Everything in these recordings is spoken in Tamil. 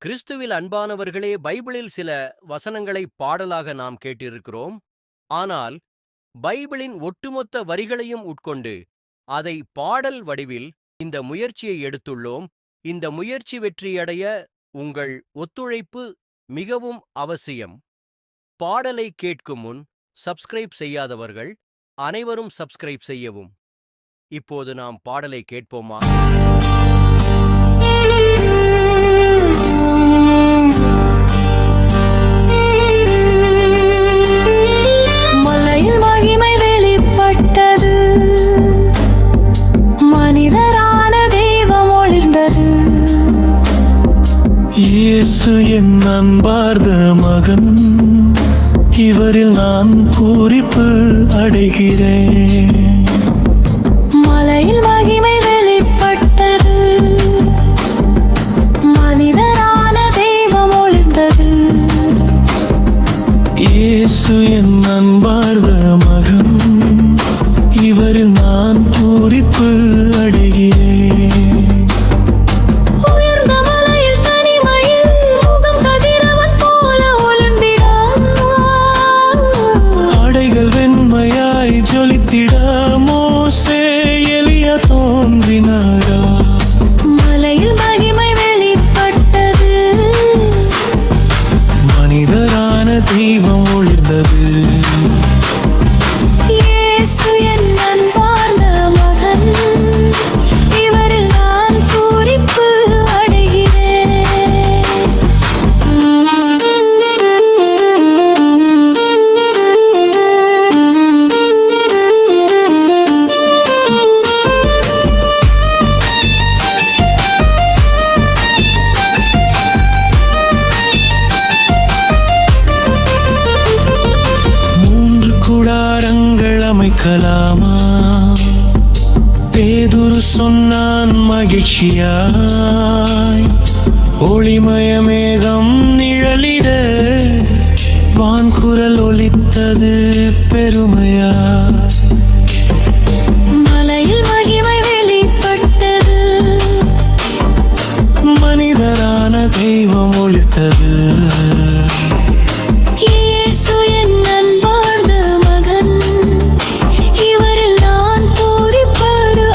கிறிஸ்துவில் அன்பானவர்களே, பைபிளில் சில வசனங்களை பாடலாக நாம் கேட்டிருக்கிறோம். ஆனால் பைபிளின் ஒட்டுமொத்த வரிகளையும் உட்கொண்டு அதை பாடல் வடிவில் இந்த முயற்சியை எடுத்துள்ளோம். இந்த முயற்சி வெற்றியடைய உங்கள் ஒத்துழைப்பு மிகவும் அவசியம். பாடலை கேட்கும் முன் சப்ஸ்கிரைப் செய்யாதவர்கள் அனைவரும் சப்ஸ்கிரைப் செய்யவும். இப்போது நாம் பாடலை கேட்போமா? மலையில் மகிமை வெளிப்பட்டது, மனிதரான தெய்வம் ஒளிர்ந்தது. இயேசு என் அன்பார்ந்த மகன், இவரில் நான் பூரிப்பு அடைகிறேன். மலையில் மகிமை வெளிப்பட்டது, மனிதரான தெய்வம் ஒளிர்ந்தது. இயேசு என் அன்பார்ந்த மகன், இவரில் நான் பூரிப்பு அடைகிறேன். உயர்ந்த மலையில் தனிமையில் முகம் கதிரவன் போல ஒளிர்ந்திட, ஆடைகள் வெண்மையாய் ஜொலித்திட மோசே எலியா தோன்றினாரா. மலையில் மகிமை வெளிப்பட்டது, மனிதரான தெய்வம் ஒளிர்ந்தது. இயேசு என் அன்பார்ந்த மகன், இவரில் நான் பூரிப்பு மூன்று கூடாரங்கள் அமைக்கலாமா? பேதுரு சொன்னான் மகிழ்ச்சியாய். ஒளிமய மேகம் நிழலிட வான்குரல் ஒலித்தது பெருமையாய். மலையில் மகிமை வெளிப்பட்டது, மனிதரான தெய்வம் ஒளித்தது. இயேசு என் அன்பார்ந்த மகன், இவரில் நான் பூரிப்பு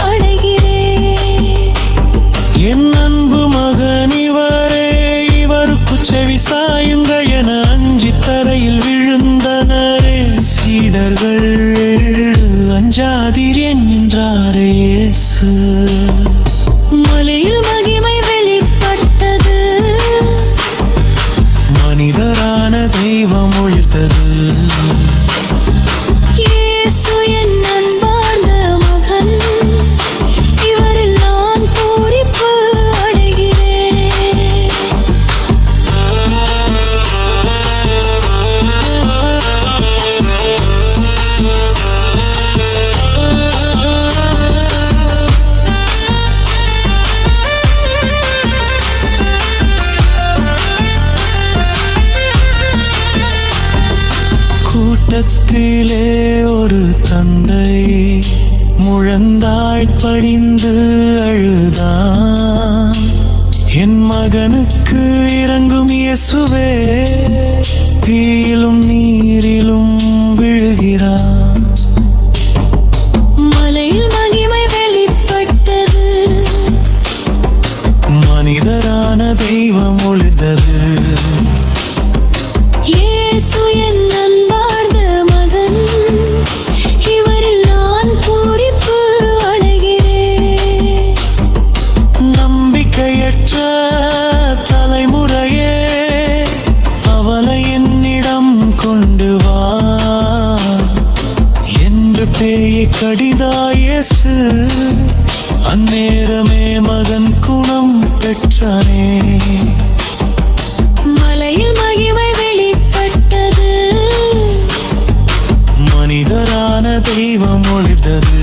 அடைகிறேன். என் அன்பு மகன் இவரே, இவருக்கு செவி சாயுங்கள் என அஞ்சி தரையில் விழுந்தனரே. சீடர்கள் அஞ்சாதீர் என்றாரே இயேசு. மலையில் மகிமை வெளிப்பட்டது, மனிதரான தெய்வம் ஒளிர்ந்தது. இயேசு என் அன்பார்ந்த மகன், இவரில் நான் பூரிப்பு அடைகிறேன். கூட்டத்திலே ஒரு தந்தை முழந்தாள் படிந்து அழுதான். என் மகனுக்கு இறங்கும் இயேசுவே, தீயிலும் நீரிலும் விழுகிறான். மலையில் மகிமை வெளிப்பட்டது, மனிதரான தெய்வம் ஒளிர்ந்தது. இயேசு என் அன்பார்ந்த மகன், இவரில் நான் பூரிப்பு அடைகிறேன். நம்பிக்கையற்ற தலைமுறையே, அவளை என்னிடம் கொண்டு வா என்று பேயை கடிதாய் இயேசு. அந்நேரமே மகன் குணம் பெற்றானே. மலையில் மகிமை வெளிப்பட்டது, மனிதரான தெய்வம் ஒளிர்ந்தது.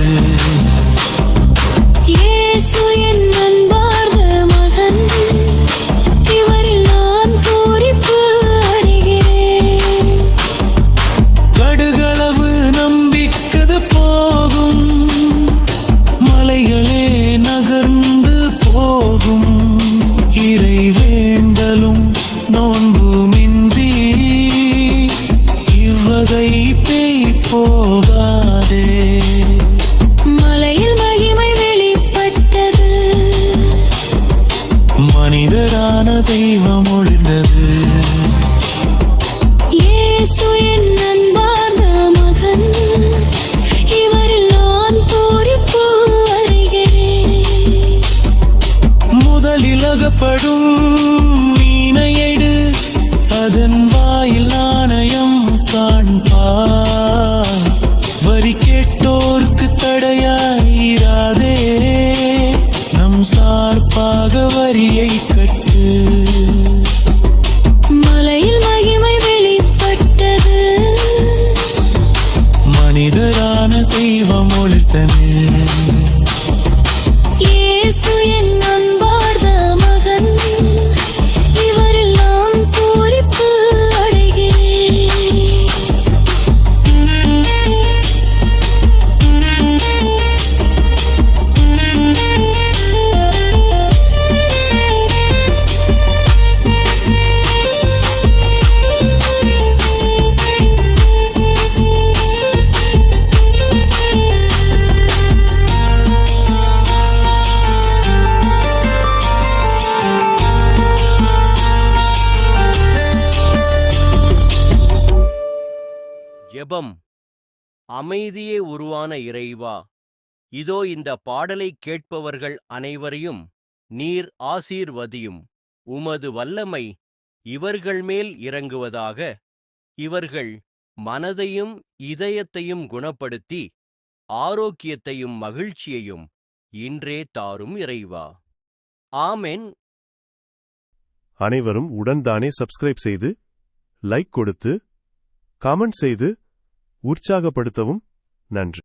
இயேசு என் அன்பார்ந்த மகன், இவரில் நான் பூரிப்பு அடைகிறேன். கடுகளவு நம்பிக்கது போகும், மலைகளே நகர்ந்து போகும். இறை வேண்டலும் போகாதே. மலையில் மகிமை வெளிப்பட்டது, மனிதரான தெய்வம் ஒளிர்ந்தது. இயேசு என் அன்பார்ந்த மகன், இவரில் நான் பூரிப்பு அடைகிறேன். முதலில் அகப்படும் மீனையெடு, அதன் வாயில் நாணயம் காண்பார். வரி கேட்டோர்க்கு தடையாயிராதே, நம் சார்பாக வரியை கட்டு. மலையில் மகிமை வெளிப்பட்டது, மனிதரான தெய்வம் ஒளிர்த்தது. இயேசு என் அன்பார்ந்த மகன், இவரில் நான் பூரிப்பு அடைகிறேன். ஜெபம். அமைதியே உருவான இறைவா, இதோ இந்த பாடலை கேட்பவர்கள் அனைவரையும் நீர் ஆசீர்வதியும். உமது வல்லமை இவர்கள் மேல் இறங்குவதாக. இவர்கள் மனதையும் இதயத்தையும் குணப்படுத்தி ஆரோக்கியத்தையும் மகிழ்ச்சியையும் இன்றே தாரும் இறைவா. ஆமென். அனைவரும் உடன்தானே சப்ஸ்கிரைப் செய்து, லைக் கொடுத்து, காமெண்ட் செய்து உற்சாகப்படுத்தவும். நன்றி.